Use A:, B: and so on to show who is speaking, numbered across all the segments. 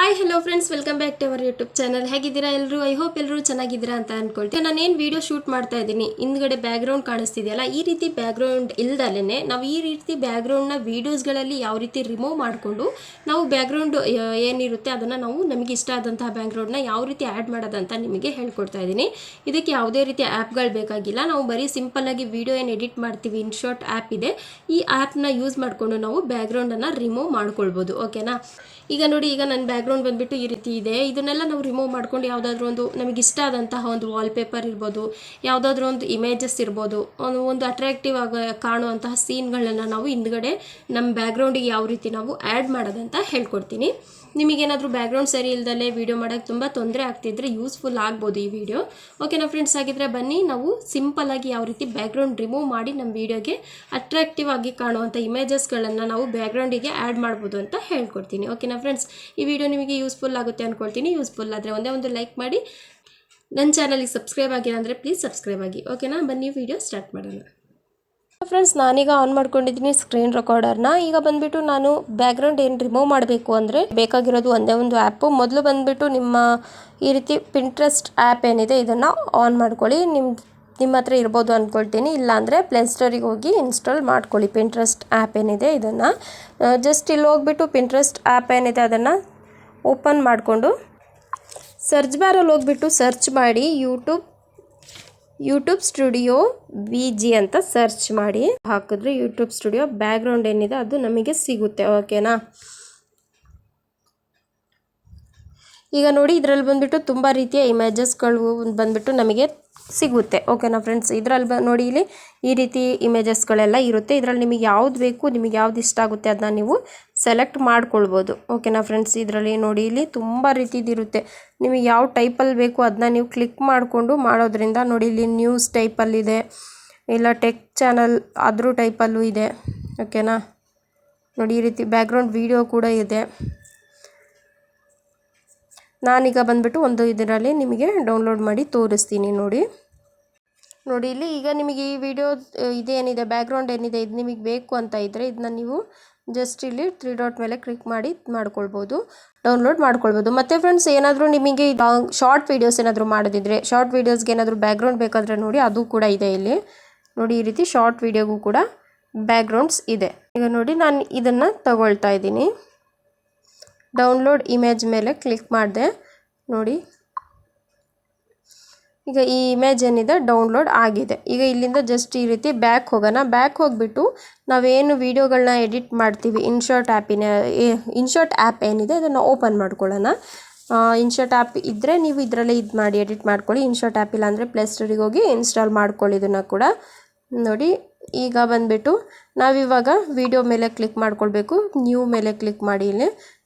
A: Hi hello friends, welcome back to our YouTube channel. ಹೇಗಿದ್ದೀರಾ ಎಲ್ಲರೂ? I hope ಎಲ್ಲರೂ ಚೆನ್ನಾಗಿದ್ದೀರಾ ಅಂತ ಅನ್ಕೊಳ್ತೀನಿ. ನಾನೇನು ವಿಡಿಯೋ ಶೂಟ್ ಮಾಡ್ತಾ ಇದ್ದೀನಿ, ಹಿಂದ್ಗಡೆ ಬ್ಯಾಕ್ಗ್ರೌಂಡ್ ಕಾಣಿಸ್ತಿದೆಯಲ್ಲ, ಈ ರೀತಿ ಬ್ಯಾಕ್ಗ್ರೌಂಡ್ ಇಲ್ದಲೇ ನಾವು ಈ ರೀತಿ ಬ್ಯಾಕ್ಗ್ರೌಂಡ್ನ ವೀಡಿಯೋಸ್ಗಳಲ್ಲಿ ಯಾವ ರೀತಿ ರಿಮೂವ್ ಮಾಡಿಕೊಂಡು ನಾವು ಬ್ಯಾಕ್ಗ್ರೌಂಡ್ ಏನಿರುತ್ತೆ ಅದನ್ನು ನಾವು ನಮಗೆ ಇಷ್ಟ ಆದಂತಹ ಬ್ಯಾಕ್ಗ್ರೌಂಡ್ನ ಯಾವ ರೀತಿ ಆ್ಯಡ್ ಮಾಡೋದಂತ ನಿಮಗೆ ಹೇಳ್ಕೊಡ್ತಾ ಇದ್ದೀನಿ. ಇದಕ್ಕೆ ಯಾವುದೇ ರೀತಿಯ ಆ್ಯಪ್ಗಳು ಬೇಕಾಗಿಲ್ಲ. ನಾವು ಬರೀ ಸಿಂಪಲ್ಲಾಗಿ ವಿಡಿಯೋ ಏನು ಎಡಿಟ್ ಮಾಡ್ತೀವಿ, ಇನ್ಶಾರ್ಟ್ ಆ್ಯಪ್ ಇದೆ. ಈ ಆ್ಯಪ್ನ ಯೂಸ್ ಮಾಡಿಕೊಂಡು ನಾವು ಬ್ಯಾಕ್ಗ್ರೌಂಡನ್ನು ರಿಮೂವ್ ಮಾಡ್ಕೊಳ್ಬೋದು. ಓಕೆನಾ? ಈಗ ನೋಡಿ, ಈಗ ನನ್ನ ಬ್ಯಾಕ್ಗ್ರೌಂಡ್ ಬಂದುಬಿಟ್ಟು ಈ ರೀತಿ ಇದೆ. ಇದನ್ನೆಲ್ಲ ನಾವು ರಿಮೂವ್ ಮಾಡ್ಕೊಂಡು ಯಾವುದಾದ್ರೂ ಒಂದು ನಮಗೆ ಇಷ್ಟ ಆದಂತಹ ಒಂದು ವಾಲ್ಪೇಪರ್ ಇರ್ಬೋದು, ಯಾವುದಾದ್ರೂ ಒಂದು ಇಮೇಜಸ್ ಇರ್ಬೋದು, ಒಂದು ಅಟ್ರಾಕ್ಟಿವ್ ಆಗಿ ಕಾಣುವಂತಹ ಸೀನ್ಗಳನ್ನ ನಾವು ಹಿಂದ್ಗಡೆ ನಮ್ಮ ಬ್ಯಾಕ್ಗ್ರೌಂಡಿಗೆ ಯಾವ ರೀತಿ ನಾವು ಆ್ಯಡ್ ಮಾಡೋದಂತ ಹೇಳ್ಕೊಡ್ತೀನಿ. ನಿಮಗೇನಾದರೂ ಬ್ಯಾಕ್ಗ್ರೌಂಡ್ ಸರಿ ಇಲ್ದಲೇ ವೀಡಿಯೋ ಮಾಡೋಕ್ಕೆ ತುಂಬ ತೊಂದರೆ ಆಗ್ತಿದ್ರೆ ಯೂಸ್ಫುಲ್ ಆಗ್ಬೋದು ಈ ವಿಡಿಯೋ. ಓಕೆನಾ ಫ್ರೆಂಡ್ಸ್? ಆಗಿದ್ರೆ ಬನ್ನಿ ನಾವು ಸಿಂಪಲ್ಲಾಗಿ ಯಾವ ರೀತಿ ಬ್ಯಾಕ್ಗ್ರೌಂಡ್ ರಿಮೂವ್ ಮಾಡಿ ನಮ್ಮ ವೀಡಿಯೋಗೆ ಅಟ್ರಾಕ್ಟಿವ್ ಆಗಿ ಕಾಣುವಂಥ ಇಮೇಜಸ್ಗಳನ್ನು ನಾವು ಬ್ಯಾಕ್ಗ್ರೌಂಡಿಗೆ ಆ್ಯಡ್ ಮಾಡ್ಬೋದು ಅಂತ ಹೇಳ್ಕೊಡ್ತೀನಿ. ಓಕೆನಾ ಫ್ರೆಂಡ್ಸ್? ಈ ವಿಡಿಯೋ ನಿಮಗೆ ಯೂಸ್ಫುಲ್ ಆಗುತ್ತೆ ಅಂದ್ಕೊಳ್ತೀನಿ. ಯೂಸ್ಫುಲ್ ಆದರೆ ಒಂದೇ ಒಂದು ಲೈಕ್ ಮಾಡಿ. ನನ್ನ ಚಾನಲಿಗೆ ಸಬ್ಸ್ಕ್ರೈಬ್ ಆಗಿಲ್ಲ ಅಂದರೆ ಪ್ಲೀಸ್ ಸಬ್ಸ್ಕ್ರೈಬ್ ಆಗಿ. ಓಕೆನಾ? ಬನ್ನಿ ವಿಡಿಯೋ ಸ್ಟಾರ್ಟ್ ಮಾಡೋಣ. ಫ್ರೆಂಡ್ಸ್, ನಾನೀಗ ಆನ್ ಮಾಡ್ಕೊಂಡಿದ್ದೀನಿ ಸ್ಕ್ರೀನ್ ರೆಕಾರ್ಡರ್ನ. ಈಗ ಬಂದುಬಿಟ್ಟು ನಾನು ಬ್ಯಾಕ್ಗ್ರೌಂಡ್ ಏನು ರಿಮೂವ್ ಮಾಡಬೇಕು ಅಂದರೆ ಬೇಕಾಗಿರೋದು ಒಂದೇ ಒಂದು ಆ್ಯಪು. ಮೊದಲು ಬಂದುಬಿಟ್ಟು ನಿಮ್ಮ ಈ ರೀತಿ ಪಿಂಟ್ರೆಸ್ಟ್ ಆ್ಯಪ್ ಏನಿದೆ ಇದನ್ನು ಆನ್ ಮಾಡ್ಕೊಳ್ಳಿ. ನಿಮ್ಮ ಹತ್ರ ಇರ್ಬೋದು ಅಂದ್ಕೊಳ್ತೀನಿ. ಇಲ್ಲಾಂದರೆ ಪ್ಲೇಸ್ಟೋರಿಗೆ ಹೋಗಿ ಇನ್ಸ್ಟಾಲ್ ಮಾಡ್ಕೊಳ್ಳಿ ಪಿಂಟ್ರೆಸ್ಟ್ ಆ್ಯಪ್ ಏನಿದೆ ಇದನ್ನು. ಜಸ್ಟ್ ಇಲ್ಲಿ ಹೋಗ್ಬಿಟ್ಟು ಪಿಂಟ್ರೆಸ್ಟ್ ಆ್ಯಪ್ ಏನಿದೆ ಅದನ್ನು ಓಪನ್ ಮಾಡಿಕೊಂಡು ಸರ್ಚ್ ಬಾರಲ್ಲಿ ಹೋಗ್ಬಿಟ್ಟು ಸರ್ಚ್ ಮಾಡಿ ಯೂಟ್ಯೂಬ್ ಸ್ಟುಡಿಯೋ VG ಅಂತ ಸರ್ಚ್ ಮಾಡಿ ಹಾಕಿದ್ರೆ ಯೂಟ್ಯೂಬ್ ಸ್ಟುಡಿಯೋ ಬ್ಯಾಕ್ಗ್ರೌಂಡ್ ಏನಿದೆ ಅದು ನಮಗೆ ಸಿಗುತ್ತೆ. ಓಕೆನಾ? ಈಗ ನೋಡಿ, ಇದರಲ್ಲಿ ಬಂದುಬಿಟ್ಟು ತುಂಬ ರೀತಿಯ ಇಮೇಜಸ್ಗಳು ಬಂದುಬಿಟ್ಟು ನಮಗೆ ಸಿಗುತ್ತೆ. ಓಕೆನಾ ಫ್ರೆಂಡ್ಸ್? ಇದರಲ್ಲಿ ನೋಡಿ, ಇಲ್ಲಿ ಈ ರೀತಿ ಇಮೇಜಸ್ಗಳೆಲ್ಲ ಇರುತ್ತೆ. ಇದರಲ್ಲಿ ನಿಮಗೆ ಯಾವ್ದು ಬೇಕು, ನಿಮಗೆ ಯಾವ್ದು ಇಷ್ಟ ಆಗುತ್ತೆ ಅದನ್ನ ನೀವು ಸೆಲೆಕ್ಟ್ ಮಾಡ್ಕೊಳ್ಬೋದು. ಓಕೆನಾ ಫ್ರೆಂಡ್ಸ್? ಇದರಲ್ಲಿ ನೋಡಿ, ಇಲ್ಲಿ ತುಂಬ ರೀತಿದಿರುತ್ತೆ. ನಿಮಗೆ ಯಾವ ಟೈಪಲ್ಲಿ ಬೇಕು ಅದನ್ನ ನೀವು ಕ್ಲಿಕ್ ಮಾಡಿಕೊಂಡು ಮಾಡೋದ್ರಿಂದ ನೋಡಿ, ಇಲ್ಲಿ ನ್ಯೂಸ್ ಟೈಪಲ್ಲಿದೆ, ಇಲ್ಲ ಟೆಕ್ ಚಾನಲ್ ಅದ್ರ ಟೈಪಲ್ಲೂ ಇದೆ. ಓಕೆನಾ? ನೋಡಿ, ಈ ರೀತಿ ಬ್ಯಾಕ್ಗ್ರೌಂಡ್ ವಿಡಿಯೋ ಕೂಡ ಇದೆ. ನಾನೀಗ ಬಂದುಬಿಟ್ಟು ಒಂದು ಇದರಲ್ಲಿ ನಿಮಗೆ ಡೌನ್ಲೋಡ್ ಮಾಡಿ ತೋರಿಸ್ತೀನಿ. ನೋಡಿ ಇಲ್ಲಿ ಈಗ ನಿಮಗೆ ಈ ವಿಡಿಯೋ ಇದೇನಿದೆ ಬ್ಯಾಕ್ಗ್ರೌಂಡ್ ಏನಿದೆ ಇದು ನಿಮಗೆ ಬೇಕು ಅಂತ ಇದ್ದರೆ ಇದನ್ನ ನೀವು ಜಸ್ಟ್ ಇಲ್ಲಿ 3 ಡಾಟ್ ಮೇಲೆ ಕ್ಲಿಕ್ ಮಾಡಿ ಮಾಡ್ಕೊಳ್ಬೋದು, ಡೌನ್ಲೋಡ್ ಮಾಡ್ಕೊಳ್ಬೋದು. ಮತ್ತು ಫ್ರೆಂಡ್ಸ್, ಏನಾದರೂ ನಿಮಗೆ ಶಾರ್ಟ್ ವೀಡಿಯೋಸ್ ಏನಾದರೂ ಮಾಡೋದಿದ್ರೆ, ಶಾರ್ಟ್ ವೀಡಿಯೋಸ್ಗೆ ಏನಾದರೂ ಬ್ಯಾಕ್ಗ್ರೌಂಡ್ ಬೇಕಾದರೆ ನೋಡಿ ಅದು ಕೂಡ ಇದೆ ಇಲ್ಲಿ. ನೋಡಿ, ಈ ರೀತಿ ಶಾರ್ಟ್ ವೀಡಿಯೋಗೂ ಕೂಡ ಬ್ಯಾಕ್ಗ್ರೌಂಡ್ಸ್ ಇದೆ. ಈಗ ನೋಡಿ, ನಾನು ಇದನ್ನು ತಗೊಳ್ತಾ ಇದ್ದೀನಿ. ಡೌನ್ಲೋಡ್ ಇಮೇಜ್ ಮೇಲೆ ಕ್ಲಿಕ್ ಮಾಡಿದೆ. ನೋಡಿ, ಈಗ ಈ ಇಮೇಜ್ ಏನಿದೆ ಡೌನ್ಲೋಡ್ ಆಗಿದೆ. ಈಗ ಇಲ್ಲಿಂದ ಜಸ್ಟ್ ಈ ರೀತಿ ಬ್ಯಾಕ್ ಹೋಗೋಣ. ಬ್ಯಾಕ್ ಹೋಗಿಬಿಟ್ಟು ನಾವೇನು ವೀಡಿಯೋಗಳನ್ನ ಎಡಿಟ್ ಮಾಡ್ತೀವಿ ಇನ್ಶಾರ್ಟ್ ಆ್ಯಪ್ ಏನಿದೆ ಅದನ್ನು ಓಪನ್ ಮಾಡ್ಕೊಳ್ಳೋಣ. ಇನ್ಶಾರ್ಟ್ ಆ್ಯಪ್ ಇದ್ದರೆ ನೀವು ಇದರಲ್ಲೇ ಇದು ಮಾಡಿ ಎಡಿಟ್ ಮಾಡ್ಕೊಳ್ಳಿ. ಇನ್ಶಾರ್ಟ್ ಆ್ಯಪ್ ಇಲ್ಲ ಅಂದರೆ ಪ್ಲೇಸ್ಟೋರಿಗೆ ಹೋಗಿ ಇನ್ಸ್ಟಾಲ್ ಮಾಡ್ಕೊಳ್ಳಿ ಇದನ್ನು ಕೂಡ. ನೋಡಿ, ಈಗ ಬಂದುಬಿಟ್ಟು ನಾವಿವಾಗ ವಿಡಿಯೋ ಮೇಲೆ ಕ್ಲಿಕ್ ಮಾಡ್ಕೊಳ್ಬೇಕು. ನ್ಯೂ ಮೇಲೆ ಕ್ಲಿಕ್ ಮಾಡಿ. ಇಲ್ಲಿ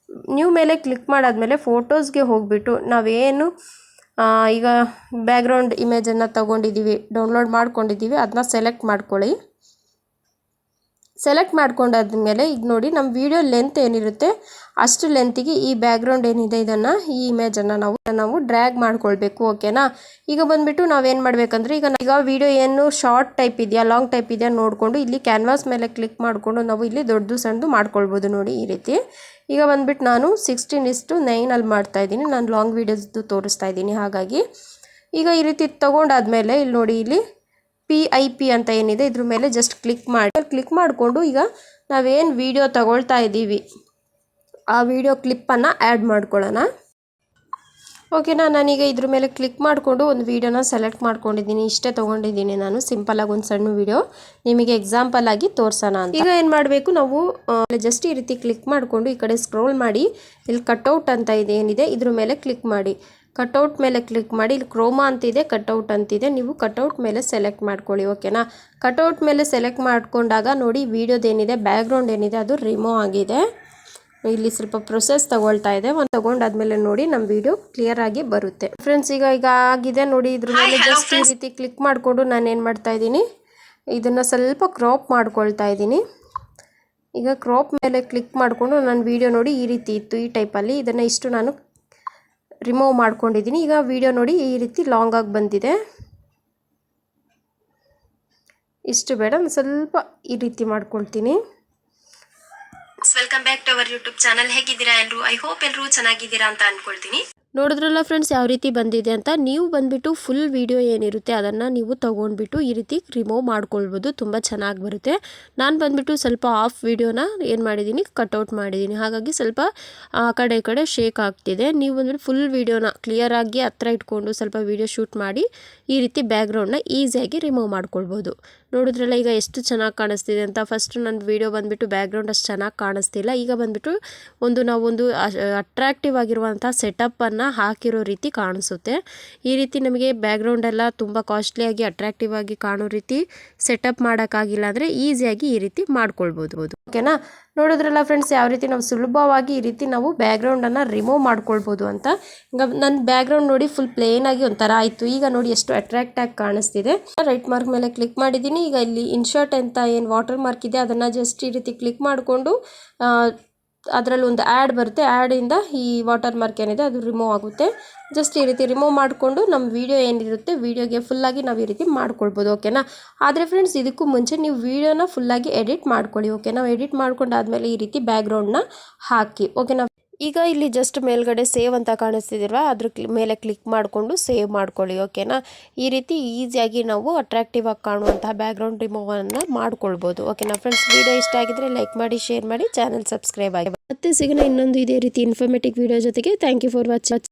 A: ನ್ಯೂ ಮೇಲೆ ಕ್ಲಿಕ್ ಮಾಡಾದಮೇಲೆ ಫೋಟೋಸ್ಗೆ ಹೋಗಿಬಿಟ್ಟು ನಾವೇನು ಈಗ ಬ್ಯಾಕ್ಗ್ರೌಂಡ್ ಇಮೇಜನ್ನು ತಗೊಂಡಿದ್ದೀವಿ, ಡೌನ್ಲೋಡ್ ಮಾಡ್ಕೊಂಡಿದ್ದೀವಿ, ಅದನ್ನ ಸೆಲೆಕ್ಟ್ ಮಾಡ್ಕೊಳ್ಳಿ. ಸೆಲೆಕ್ಟ್ ಮಾಡ್ಕೊಂಡಾದ್ಮೇಲೆ ಈಗ ನೋಡಿ, ನಮ್ಮ ವಿಡಿಯೋ ಲೆಂತ್ ಏನಿರುತ್ತೆ ಅಷ್ಟು ಲೆಂತಿಗೆ ಈ ಬ್ಯಾಕ್ಗ್ರೌಂಡ್ ಏನಿದೆ ಈ ಇಮೇಜನ್ನು ನಾವು ಡ್ರ್ಯಾಗ್ ಮಾಡ್ಕೊಳ್ಬೇಕು. ಓಕೆನಾ? ಈಗ ಬಂದುಬಿಟ್ಟು ನಾವೇನು ಮಾಡಬೇಕಂದ್ರೆ ಈಗ ವಿಡಿಯೋ ಏನು ಶಾರ್ಟ್ ಟೈಪ್ ಇದೆಯಾ ಲಾಂಗ್ ಟೈಪ್ ಇದೆಯಾ ನೋಡಿಕೊಂಡು ಇಲ್ಲಿ ಕ್ಯಾನ್ವಾಸ್ ಮೇಲೆ ಕ್ಲಿಕ್ ಮಾಡಿಕೊಂಡು ನಾವು ಇಲ್ಲಿ ದೊಡ್ಡದು ಸಣ್ಣದು ಮಾಡ್ಕೊಳ್ಬೋದು. ನೋಡಿ, ಈ ರೀತಿ. ಈಗ ಬಂದುಬಿಟ್ಟು ನಾನು 16:9 ಮಾಡ್ತಾಯಿದ್ದೀನಿ. ನಾನು ಲಾಂಗ್ ವೀಡಿಯೋಸ್ದು ತೋರಿಸ್ತಾ ಇದ್ದೀನಿ. ಹಾಗಾಗಿ ಈಗ ಈ ರೀತಿ ತೊಗೊಂಡಾದ್ಮೇಲೆ ಇಲ್ಲಿ ನೋಡಿ, ಇಲ್ಲಿ PIP ಅಂತ ಏನಿದೆ ಇದ್ರ ಮೇಲೆ ಜಸ್ಟ್ ಕ್ಲಿಕ್ ಮಾಡಿಕೊಂಡು ಈಗ ನಾವೇನು ವಿಡಿಯೋ ತಗೊಳ್ತಾ ಇದ್ದೀವಿ ಆ ವಿಡಿಯೋ ಕ್ಲಿಪ್ಪನ್ನು ಆ್ಯಡ್ ಮಾಡ್ಕೊಳ್ಳೋಣ. ಓಕೆನಾ? ನಾನೀಗ ಇದ್ರ ಮೇಲೆ ಕ್ಲಿಕ್ ಮಾಡಿಕೊಂಡು ಒಂದು ವೀಡಿಯೋನ ಸೆಲೆಕ್ಟ್ ಮಾಡ್ಕೊಂಡಿದ್ದೀನಿ. ಇಷ್ಟೇ ತೊಗೊಂಡಿದ್ದೀನಿ ನಾನು, ಸಿಂಪಲ್ಲಾಗಿ ಒಂದು ಸಣ್ಣ ವೀಡಿಯೋ ನಿಮಗೆ ಎಕ್ಸಾಂಪಲ್ ಆಗಿ ತೋರಿಸೋಣ ಅಂತ. ಈಗ ಏನು ಮಾಡಬೇಕು, ನಾವು ಜಸ್ಟ್ ಈ ರೀತಿ ಕ್ಲಿಕ್ ಮಾಡಿಕೊಂಡು ಈ ಕಡೆ ಸ್ಕ್ರೋಲ್ ಮಾಡಿ ಇಲ್ಲಿ ಕಟ್ಔಟ್ ಅಂತ ಏನಿದೆ ಇದ್ರ ಮೇಲೆ ಕ್ಲಿಕ್ ಮಾಡಿ. ಕಟ್ಔಟ್ ಮೇಲೆ ಕ್ಲಿಕ್ ಮಾಡಿ. ಇಲ್ಲಿ ಕ್ರೋಮಾ ಅಂತಿದೆ, ಕಟ್ಔಟ್ ಅಂತಿದೆ, ನೀವು ಕಟ್ಔಟ್ ಮೇಲೆ ಸೆಲೆಕ್ಟ್ ಮಾಡ್ಕೊಳ್ಳಿ. ಓಕೆನಾ? ಕಟ್ಔಟ್ ಮೇಲೆ ಸೆಲೆಕ್ಟ್ ಮಾಡ್ಕೊಂಡಾಗ ನೋಡಿ, ವಿಡಿಯೋದೇನಿದೆ ಬ್ಯಾಕ್ಗ್ರೌಂಡ್ ಏನಿದೆ ಅದು ರಿಮೂವ್ ಆಗಿದೆ. ಇಲ್ಲಿ ಸ್ವಲ್ಪ ಪ್ರೊಸೆಸ್ ತಗೊಳ್ತಾ ಇದೆ. ತಗೊಂಡಾದ್ಮೇಲೆ ನೋಡಿ ನಮ್ಮ ವಿಡಿಯೋ ಕ್ಲಿಯರ್ ಆಗಿ ಬರುತ್ತೆ. ಫ್ರೆಂಡ್ಸ್, ಈಗ ಆಗಿದೆ ನೋಡಿ. ಇದ್ರ ಮೇಲೆ ಜಸ್ಟ್ ಈ ರೀತಿ ಕ್ಲಿಕ್ ಮಾಡಿಕೊಂಡು ನಾನು ಏನು ಮಾಡ್ತಾ ಇದ್ದೀನಿ, ಇದನ್ನು ಸ್ವಲ್ಪ ಕ್ರಾಪ್ ಮಾಡ್ಕೊಳ್ತಾ ಇದ್ದೀನಿ. ಈಗ ಕ್ರಾಪ್ ಮೇಲೆ ಕ್ಲಿಕ್ ಮಾಡಿಕೊಂಡು ನನ್ನ ವಿಡಿಯೋ ನೋಡಿ ಈ ರೀತಿ ಇತ್ತು, ಈ ಟೈಪಲ್ಲಿ. ಇದನ್ನು ಇಷ್ಟು ನಾನು ರಿಮೂವ್ ಮಾಡ್ಕೊಂಡಿದ್ದೀನಿ. ಈಗ ವಿಡಿಯೋ ನೋಡಿ ಈ ರೀತಿ ಲಾಂಗ್ ಆಗಿ ಬಂದಿದೆ. ಇಷ್ಟು ಬೇಡ, ಸ್ವಲ್ಪ ಈ ರೀತಿ ಮಾಡ್ಕೊಳ್ತೀನಿ. Welcome back to our YouTube channel. ಹೇಗಿದ್ದೀರಾ ಎಲ್ಲರೂ? ಐ ಹೋಪ್ ಎಲ್ಲರೂ ಚೆನ್ನಾಗಿದ್ದೀರಾ ಅಂತ ಅನ್ಕೊಳ್ತೀನಿ. ನೋಡಿದ್ರಲ್ಲ ಫ್ರೆಂಡ್ಸ್ ಯಾವ ರೀತಿ ಬಂದಿದೆ ಅಂತ. ನೀವು ಬಂದ್ಬಿಟ್ಟು ಫುಲ್ ವಿಡಿಯೋ ಏನಿರುತ್ತೆ ಅದನ್ನು ನೀವು ತೊಗೊಂಡ್ಬಿಟ್ಟು ಈ ರೀತಿ ರಿಮೂವ್ ಮಾಡ್ಕೊಳ್ಬೋದು. ತುಂಬ ಚೆನ್ನಾಗಿ ಬರುತ್ತೆ. ನಾನು ಬಂದ್ಬಿಟ್ಟು ಸ್ವಲ್ಪ ಆಫ್ ವಿಡಿಯೋನ ಏನು ಮಾಡಿದ್ದೀನಿ, ಕಟ್ಔಟ್ ಮಾಡಿದ್ದೀನಿ. ಹಾಗಾಗಿ ಸ್ವಲ್ಪ ಆ ಕಡೆ ಈ ಕಡೆ ಶೇಕ್ ಆಗ್ತಿದೆ. ನೀವು ಬಂದ್ಬಿಟ್ಟು ಫುಲ್ ವಿಡಿಯೋನ ಕ್ಲಿಯರಾಗಿ ಹತ್ರ ಇಟ್ಕೊಂಡು ಸ್ವಲ್ಪ ವಿಡಿಯೋ ಶೂಟ್ ಮಾಡಿ ಈ ರೀತಿ ಬ್ಯಾಕ್ಗ್ರೌಂಡ್ನ ಈಸಿಯಾಗಿ ರಿಮೂವ್ ಮಾಡ್ಕೊಳ್ಬೋದು. ನೋಡಿದ್ರಲ್ಲ ಈಗ ಎಷ್ಟು ಚೆನ್ನಾಗಿ ಕಾಣಿಸ್ತಿದೆ ಅಂತ. ಫಸ್ಟ್ ನನ್ನ ವಿಡಿಯೋ ಬಂದುಬಿಟ್ಟು ಬ್ಯಾಕ್ಗ್ರೌಂಡ್ ಅಷ್ಟು ಚೆನ್ನಾಗಿ ಕಾಣಿಸ್ತಿಲ್ಲ. ಈಗ ಬಂದುಬಿಟ್ಟು ನಾವೊಂದು ಅಟ್ರಾಕ್ಟಿವ್ ಆಗಿರುವಂಥ ಸೆಟಪ್ಪನ್ನು ಹಾಕಿರೋ ರೀತಿ ಕಾಣಿಸುತ್ತೆ. ಈ ರೀತಿ ನಮಗೆ ಬ್ಯಾಕ್ಗ್ರೌಂಡ್ ಎಲ್ಲ ತುಂಬ ಕಾಸ್ಟ್ಲಿಯಾಗಿ ಅಟ್ರಾಕ್ಟಿವ್ ಆಗಿ ಕಾಣೋ ರೀತಿ ಸೆಟಪ್ ಮಾಡೋಕ್ಕಾಗಿಲ್ಲ ಅಂದರೆ ಈಸಿಯಾಗಿ ಈ ರೀತಿ ಮಾಡ್ಕೊಳ್ಬೋದು. ಓಕೆನಾ? ನೋಡಿದ್ರಲ್ಲ ಫ್ರೆಂಡ್ಸ್ ಯಾವ ರೀತಿ ನಾವು ಸುಲಭವಾಗಿ ಈ ರೀತಿ ನಾವು ಬ್ಯಾಕ್ಗ್ರೌಂಡನ್ನು ರಿಮೂವ್ ಮಾಡ್ಕೊಳ್ಬೋದು ಅಂತ. ಈಗ ನನ್ನ ಬ್ಯಾಕ್ಗ್ರೌಂಡ್ ನೋಡಿ ಫುಲ್ ಪ್ಲೇನ್ ಆಗಿ ಒಂಥರ ಆಯಿತು. ಈಗ ನೋಡಿ ಎಷ್ಟು ಅಟ್ರಾಕ್ಟ್ ಆಗಿ ಕಾಣಿಸ್ತಿದೆ. ರೈಟ್ ಮಾರ್ಕ್ ಮೇಲೆ ಕ್ಲಿಕ್ ಮಾಡಿದ್ದೀನಿ. ಈಗ ಇಲ್ಲಿ ಇನ್ಶರ್ಟ್ ಅಂತ ಏನು ವಾಟರ್ ಮಾರ್ಕ್ ಇದೆ ಅದನ್ನು ಜಸ್ಟ್ ಈ ರೀತಿ ಕ್ಲಿಕ್ ಮಾಡಿಕೊಂಡು ಅದರಲ್ಲಿ ಒಂದು ಆ್ಯಡ್ ಬರುತ್ತೆ. ಆ್ಯಡಿಂದ ಈ ವಾಟರ್ ಮಾರ್ಕ್ ಏನಿದೆ ಅದು ರಿಮೂವ್ ಆಗುತ್ತೆ. ಜಸ್ಟ್ ಈ ರೀತಿ ರಿಮೂವ್ ಮಾಡಿಕೊಂಡು ನಮ್ಮ ವಿಡಿಯೋ ಏನಿರುತ್ತೆ ವಿಡಿಯೋಗೆ ಫುಲ್ಲಾಗಿ ನಾವು ಈ ರೀತಿ ಮಾಡ್ಕೊಳ್ಬೋದು. ಓಕೆನಾ? ಆದರೆ ಫ್ರೆಂಡ್ಸ್ ಇದಕ್ಕೂ ಮುಂಚೆ ನೀವು ವಿಡಿಯೋನ ಫುಲ್ಲಾಗಿ ಎಡಿಟ್ ಮಾಡ್ಕೊಳ್ಳಿ. ಓಕೆನಾ? ಎಡಿಟ್ ಮಾಡ್ಕೊಂಡಾದ್ಮೇಲೆ ಈ ರೀತಿ ಬ್ಯಾಕ್ಗ್ರೌಂಡ್ನ ಹಾಕಿ. ಓಕೆನಾ? ಈಗ ಇಲ್ಲಿ ಜಸ್ಟ್ ಮೇಲ್ಗಡೆ ಸೇವ್ ಅಂತ ಕಾಣಿಸ್ತಿದಿಲ್ವಾ, ಅದ್ರ ಮೇಲೆ ಕ್ಲಿಕ್ ಮಾಡಿಕೊಂಡು ಸೇವ್ ಮಾಡ್ಕೊಳ್ಳಿ. ಓಕೆನಾ? ಈ ರೀತಿ ಈಸಿಯಾಗಿ ನಾವು ಅಟ್ರಾಕ್ಟಿವ್ ಆಗಿ ಕಾಣುವಂತಹ ಬ್ಯಾಕ್ಗ್ರೌಂಡ್ ರಿಮೂವನ್ನು ಮಾಡ್ಕೊಳ್ಬೋದು. ಓಕೆನಾ ಫ್ರೆಂಡ್ಸ್? ವಿಡಿಯೋ ಇಷ್ಟ ಆಗಿದ್ರೆ ಲೈಕ್ ಮಾಡಿ, ಶೇರ್ ಮಾಡಿ, ಚಾನಲ್ ಸಬ್ಸ್ಕ್ರೈಬ್ ಆಗಿ. ಮತ್ತೆ ಸಿಗೋಣ ಇನ್ನೊಂದು ಇದೇ ರೀತಿ ಇನ್ಫಾರ್ಮೇಟಿವ್ ವಿಡಿಯೋ ಜೊತೆಗೆ. Thank you for watching.